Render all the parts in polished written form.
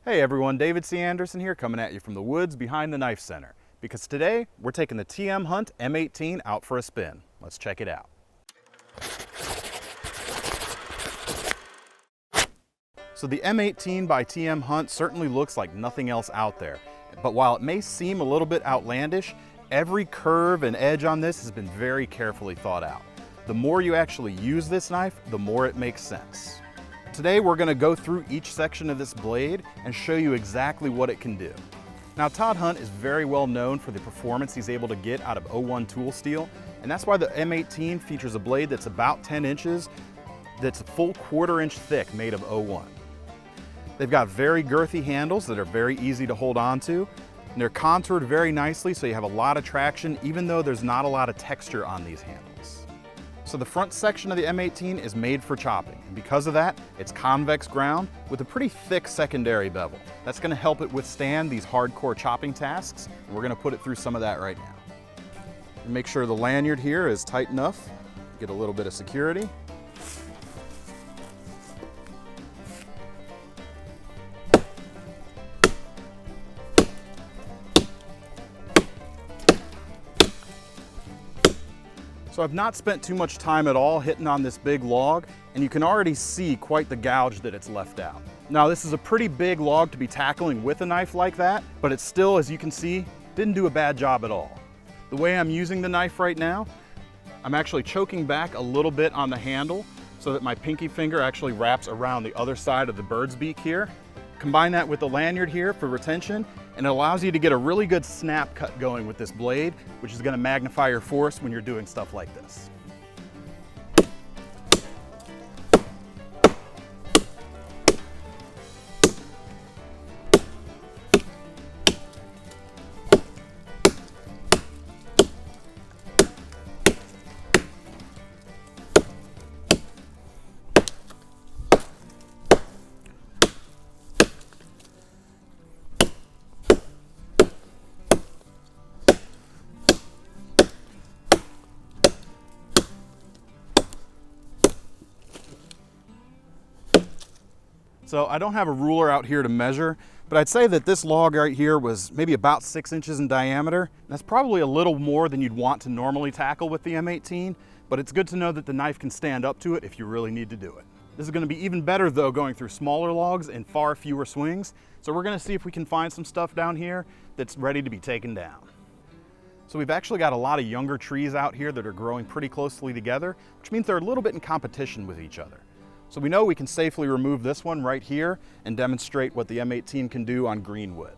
Hey everyone, David C. Andersen here, coming at you from the woods behind the Knife Center. Because today, we're taking the TM Hunt M18 out for a spin. Let's check it out. So the M18 by TM Hunt certainly looks like nothing else out there. But while it may seem a little bit outlandish, every curve and edge on this has been very carefully thought out. The more you actually use this knife, the more it makes sense. Today we're going to go through each section of this blade and show you exactly what it can do. Now Todd Hunt is very well known for the performance he's able to get out of 01 tool steel, and that's why the M18 features a blade that's about 10 inches, that's a full 1/4 inch thick, made of 01. They've got very girthy handles that are very easy to hold on to, and they're contoured very nicely so you have a lot of traction even though there's not a lot of texture on these handles. So the front section of the M18 is made for chopping, and because of that, it's convex ground with a pretty thick secondary bevel. That's going to help it withstand these hardcore chopping tasks, and we're going to put it through some of that right now. Make sure the lanyard here is tight enough, get a little bit of security. So I've not spent too much time at all hitting on this big log, and you can already see quite the gouge that it's left out. Now this is a pretty big log to be tackling with a knife like that, but it still, as you can see, didn't do a bad job at all. The way I'm using the knife right now, I'm actually choking back a little bit on the handle so that my pinky finger actually wraps around the other side of the bird's beak here. Combine that with the lanyard here for retention, and it allows you to get a really good snap cut going with this blade, which is going to magnify your force when you're doing stuff like this. So I don't have a ruler out here to measure, but I'd say that this log right here was maybe about 6 inches in diameter. That's probably a little more than you'd want to normally tackle with the M18, but it's good to know that the knife can stand up to it if you really need to do it. This is going to be even better though going through smaller logs and far fewer swings. So we're going to see if we can find some stuff down here that's ready to be taken down. So we've actually got a lot of younger trees out here that are growing pretty closely together, which means they're a little bit in competition with each other. So we know we can safely remove this one right here and demonstrate what the M18 can do on green wood.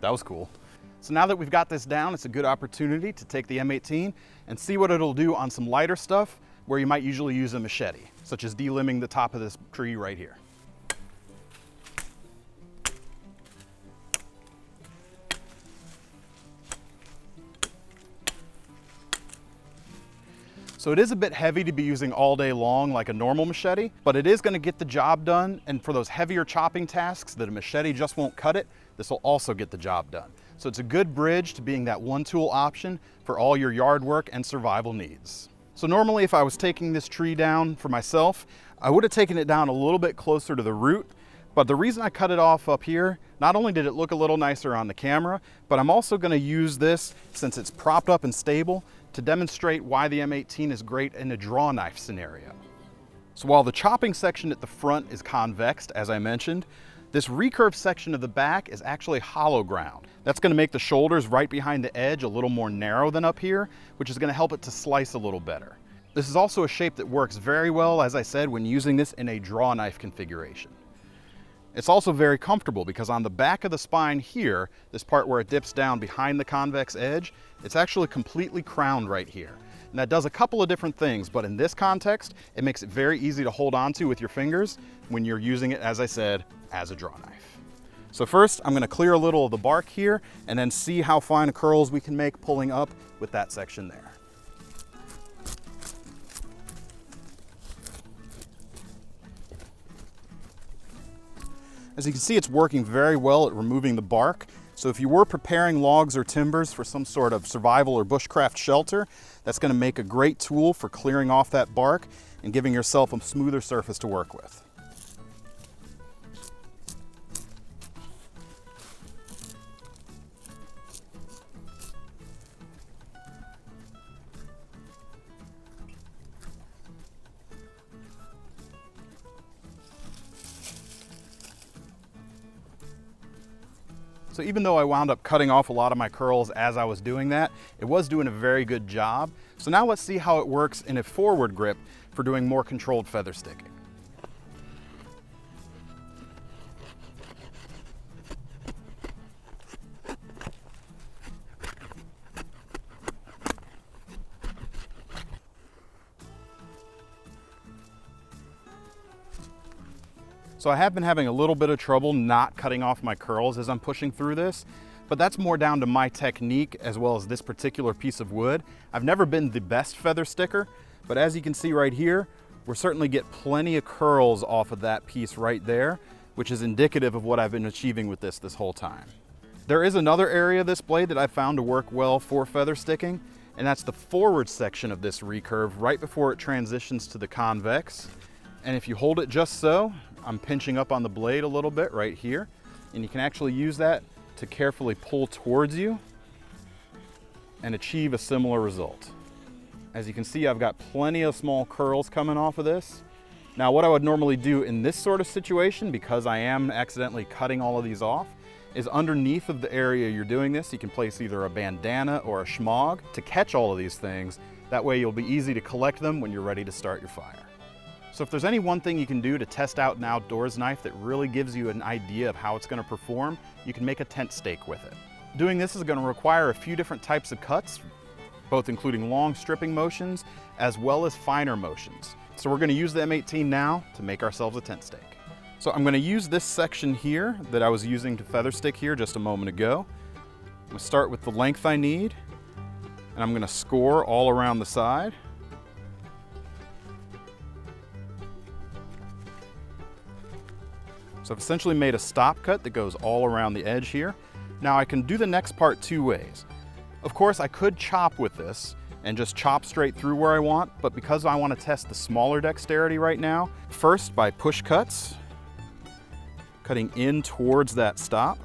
That was cool. So now that we've got this down, it's a good opportunity to take the M18 and see what it'll do on some lighter stuff where you might usually use a machete, such as delimbing the top of this tree right here. So it is a bit heavy to be using all day long like a normal machete, but it is going to get the job done, and for those heavier chopping tasks that a machete just won't cut it, this will also get the job done. So it's a good bridge to being that one tool option for all your yard work and survival needs. So normally if I was taking this tree down for myself, I would have taken it down a little bit closer to the root, but the reason I cut it off up here, not only did it look a little nicer on the camera, but I'm also going to use this, since it's propped up and stable, to demonstrate why the M18 is great in a draw knife scenario. So while the chopping section at the front is convexed, as I mentioned, this recurve section of the back is actually hollow ground. That's going to make the shoulders right behind the edge a little more narrow than up here, which is going to help it to slice a little better. This is also a shape that works very well, as I said, when using this in a draw knife configuration. It's also very comfortable because on the back of the spine here, this part where it dips down behind the convex edge, it's actually completely crowned right here. And that does a couple of different things, but in this context, it makes it very easy to hold onto with your fingers when you're using it, as I said, as a draw knife. So first, I'm going to clear a little of the bark here and then see how fine curls we can make pulling up with that section there. As you can see, it's working very well at removing the bark. So if you were preparing logs or timbers for some sort of survival or bushcraft shelter, that's going to make a great tool for clearing off that bark and giving yourself a smoother surface to work with. So even though I wound up cutting off a lot of my curls as I was doing that, it was doing a very good job. So now let's see how it works in a forward grip for doing more controlled feather sticking. So I have been having a little bit of trouble not cutting off my curls as I'm pushing through this, but that's more down to my technique as well as this particular piece of wood. I've never been the best feather sticker, but as you can see right here, we're certainly get plenty of curls off of that piece right there, which is indicative of what I've been achieving with this whole time. There is another area of this blade that I found to work well for feather sticking, and that's the forward section of this recurve right before it transitions to the convex. And if you hold it just so, I'm pinching up on the blade a little bit right here, and you can actually use that to carefully pull towards you and achieve a similar result. As you can see, I've got plenty of small curls coming off of this. Now, what I would normally do in this sort of situation, because I am accidentally cutting all of these off, is underneath of the area you're doing this, you can place either a bandana or a schmog to catch all of these things. That way you'll be easy to collect them when you're ready to start your fire. So if there's any one thing you can do to test out an outdoors knife that really gives you an idea of how it's going to perform, you can make a tent stake with it. Doing this is going to require a few different types of cuts, both including long stripping motions as well as finer motions. So we're going to use the M18 now to make ourselves a tent stake. So I'm going to use this section here that I was using to feather stick here just a moment ago. I'm going to start with the length I need, and I'm going to score all around the side. So I've essentially made a stop cut that goes all around the edge here. Now I can do the next part two ways. Of course, I could chop with this and just chop straight through where I want, but because I want to test the smaller dexterity right now, first by push cuts, cutting in towards that stop.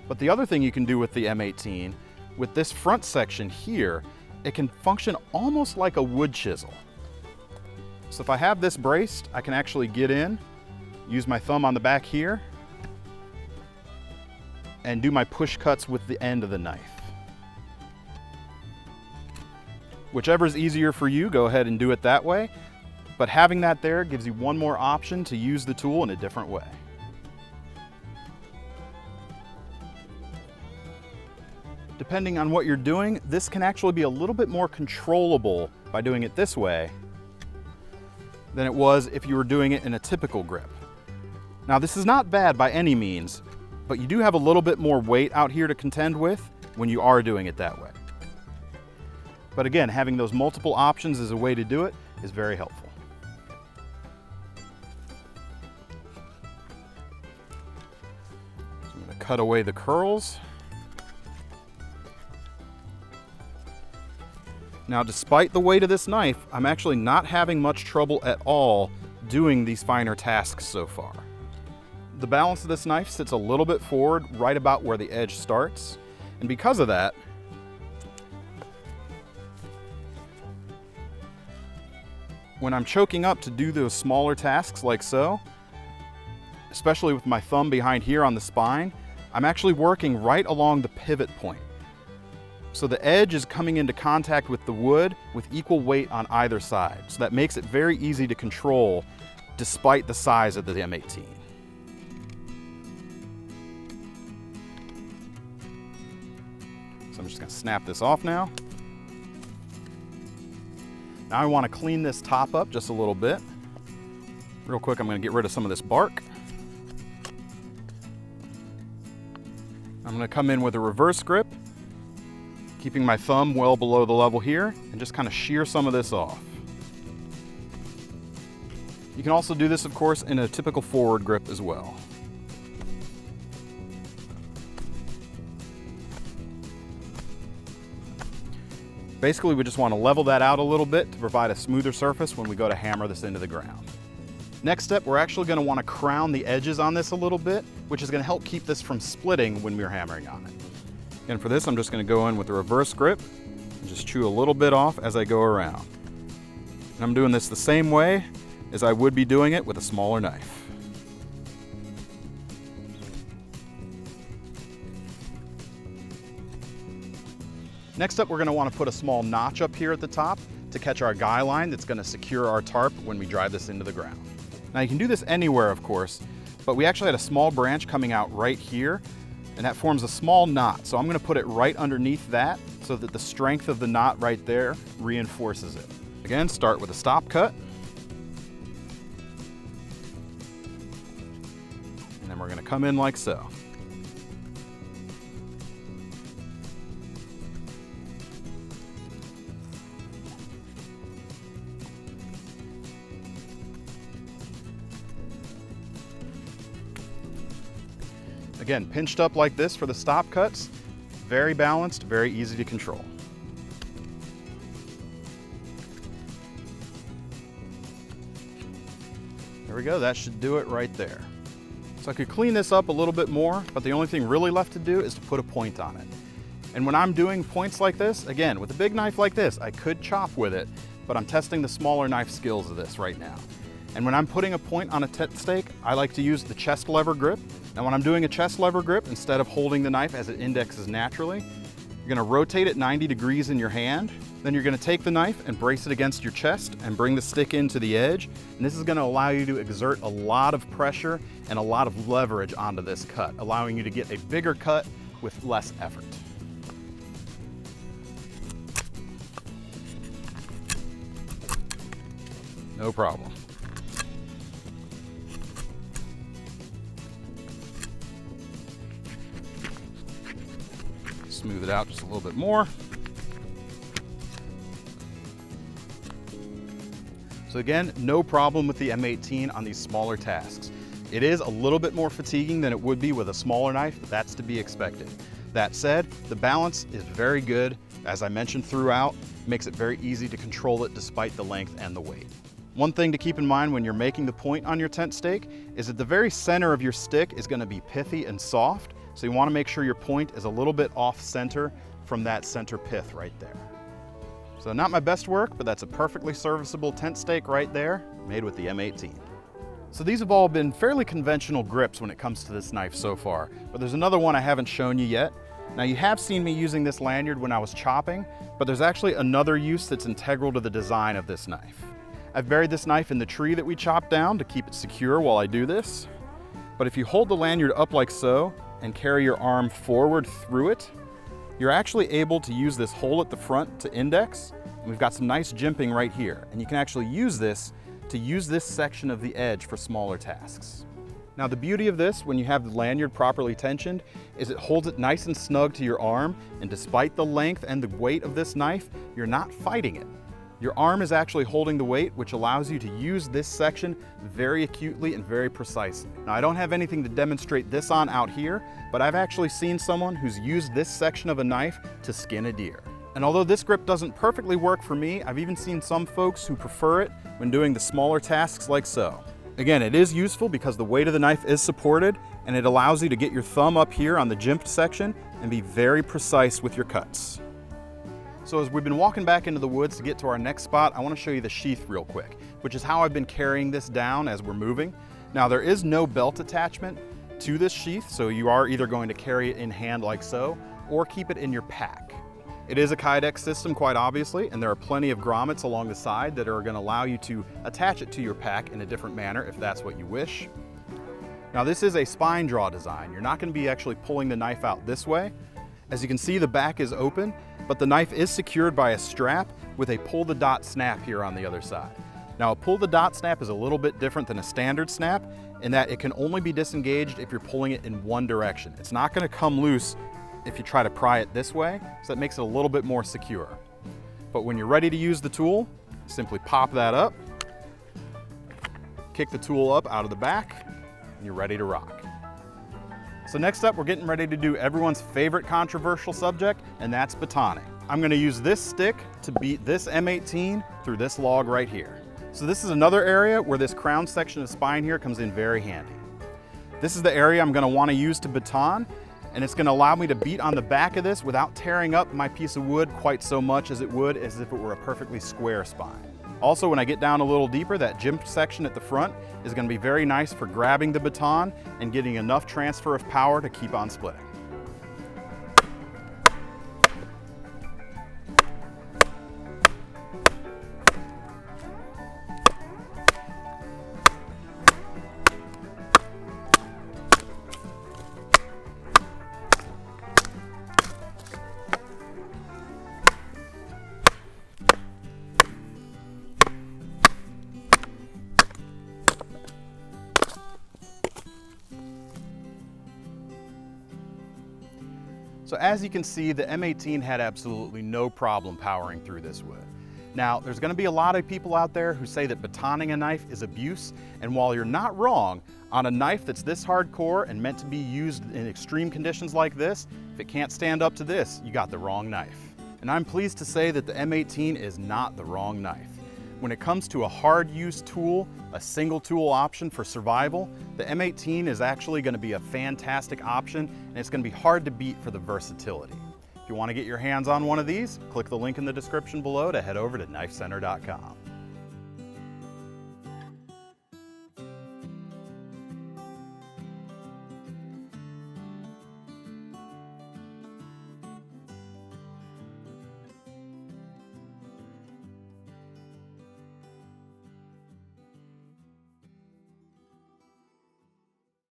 But the other thing you can do with the M18, with this front section here, it can function almost like a wood chisel. So if I have this braced, I can actually get in, use my thumb on the back here, and do my push cuts with the end of the knife. Whichever is easier for you, go ahead and do it that way. But having that there gives you one more option to use the tool in a different way. Depending on what you're doing, this can actually be a little bit more controllable by doing it this way than it was if you were doing it in a typical grip. Now, this is not bad by any means, but you do have a little bit more weight out here to contend with when you are doing it that way. But again, having those multiple options as a way to do it is very helpful. So I'm going to cut away the curls. Now, despite the weight of this knife, I'm actually not having much trouble at all doing these finer tasks so far. The balance of this knife sits a little bit forward, right about where the edge starts. And because of that, when I'm choking up to do those smaller tasks like so, especially with my thumb behind here on the spine, I'm actually working right along the pivot point. So the edge is coming into contact with the wood with equal weight on either side. So that makes it very easy to control despite the size of the M18. So I'm just going to snap this off now. Now I want to clean this top up just a little bit. Real quick, I'm going to get rid of some of this bark. I'm going to come in with a reverse grip, keeping my thumb well below the level here, and just kind of shear some of this off. You can also do this, of course, in a typical forward grip as well. Basically, we just want to level that out a little bit to provide a smoother surface when we go to hammer this into the ground. Next step, we're actually going to want to crown the edges on this a little bit, which is going to help keep this from splitting when we're hammering on it. And for this, I'm just going to go in with the reverse grip and just chew a little bit off as I go around. And I'm doing this the same way as I would be doing it with a smaller knife. Next up, we're going to want to put a small notch up here at the top to catch our guy line that's going to secure our tarp when we drive this into the ground. Now you can do this anywhere, of course, but we actually had a small branch coming out right here, and that forms a small knot. So I'm going to put it right underneath that so that the strength of the knot right there reinforces it. Again, start with a stop cut. And then we're going to come in like so. Again, pinched up like this for the stop cuts. Very balanced, very easy to control. There we go, that should do it right there. So I could clean this up a little bit more, but the only thing really left to do is to put a point on it. And when I'm doing points like this, again, with a big knife like this, I could chop with it, but I'm testing the smaller knife skills of this right now. And when I'm putting a point on a tent stake, I like to use the chest lever grip. Now when I'm doing a chest lever grip, instead of holding the knife as it indexes naturally, you're gonna rotate it 90 degrees in your hand. Then you're gonna take the knife and brace it against your chest and bring the stick into the edge. And this is gonna allow you to exert a lot of pressure and a lot of leverage onto this cut, allowing you to get a bigger cut with less effort. No problem. Smooth it out just a little bit more. So again, no problem with the M18 on these smaller tasks. It is a little bit more fatiguing than it would be with a smaller knife, but that's to be expected. That said, the balance is very good. As I mentioned throughout, makes it very easy to control it despite the length and the weight. One thing to keep in mind when you're making the point on your tent stake is that the very center of your stick is going to be pithy and soft. So you want to make sure your point is a little bit off center from that center pith right there. So not my best work, but that's a perfectly serviceable tent stake right there, made with the M18. So these have all been fairly conventional grips when it comes to this knife so far, but there's another one I haven't shown you yet. Now you have seen me using this lanyard when I was chopping, but there's actually another use that's integral to the design of this knife. I've buried this knife in the tree that we chopped down to keep it secure while I do this. But if you hold the lanyard up like so, and carry your arm forward through it, you're actually able to use this hole at the front to index. And we've got some nice jimping right here. And you can actually use this to use this section of the edge for smaller tasks. Now the beauty of this, when you have the lanyard properly tensioned, is it holds it nice and snug to your arm, and despite the length and the weight of this knife, you're not fighting it. Your arm is actually holding the weight, which allows you to use this section very acutely and very precisely. Now, I don't have anything to demonstrate this on out here, but I've actually seen someone who's used this section of a knife to skin a deer. And although this grip doesn't perfectly work for me, I've even seen some folks who prefer it when doing the smaller tasks like so. Again, it is useful because the weight of the knife is supported, and it allows you to get your thumb up here on the jimped section and be very precise with your cuts. So as we've been walking back into the woods to get to our next spot, I want to show you the sheath real quick, which is how I've been carrying this down as we're moving. Now there is no belt attachment to this sheath, so you are either going to carry it in hand like so, or keep it in your pack. It is a Kydex system, quite obviously, and there are plenty of grommets along the side that are going to allow you to attach it to your pack in a different manner if that's what you wish. Now this is a spine draw design. You're not going to be actually pulling the knife out this way. As you can see, the back is open, but the knife is secured by a strap with a pull the dot snap here on the other side. Now a pull the dot snap is a little bit different than a standard snap in that it can only be disengaged if you're pulling it in one direction. It's not going to come loose if you try to pry it this way, so that makes it a little bit more secure. But when you're ready to use the tool, simply pop that up, kick the tool up out of the back, and you're ready to rock. So next up, we're getting ready to do everyone's favorite controversial subject, and that's batoning. I'm gonna use this stick to beat this M18 through this log right here. So this is another area where this crown section of spine here comes in very handy. This is the area I'm gonna wanna use to baton, and it's gonna allow me to beat on the back of this without tearing up my piece of wood quite so much as it would as if it were a perfectly square spine. Also, when I get down a little deeper, that jimp section at the front is gonna be very nice for grabbing the baton and getting enough transfer of power to keep on splitting. So as you can see, the M18 had absolutely no problem powering through this wood. Now, there's gonna be a lot of people out there who say that batoning a knife is abuse, and while you're not wrong, on a knife that's this hardcore and meant to be used in extreme conditions like this, if it can't stand up to this, you got the wrong knife. And I'm pleased to say that the M18 is not the wrong knife. When it comes to a hard use tool, a single tool option for survival, the M18 is actually going to be a fantastic option, and it's going to be hard to beat for the versatility. If you want to get your hands on one of these, click the link in the description below to head over to KnifeCenter.com.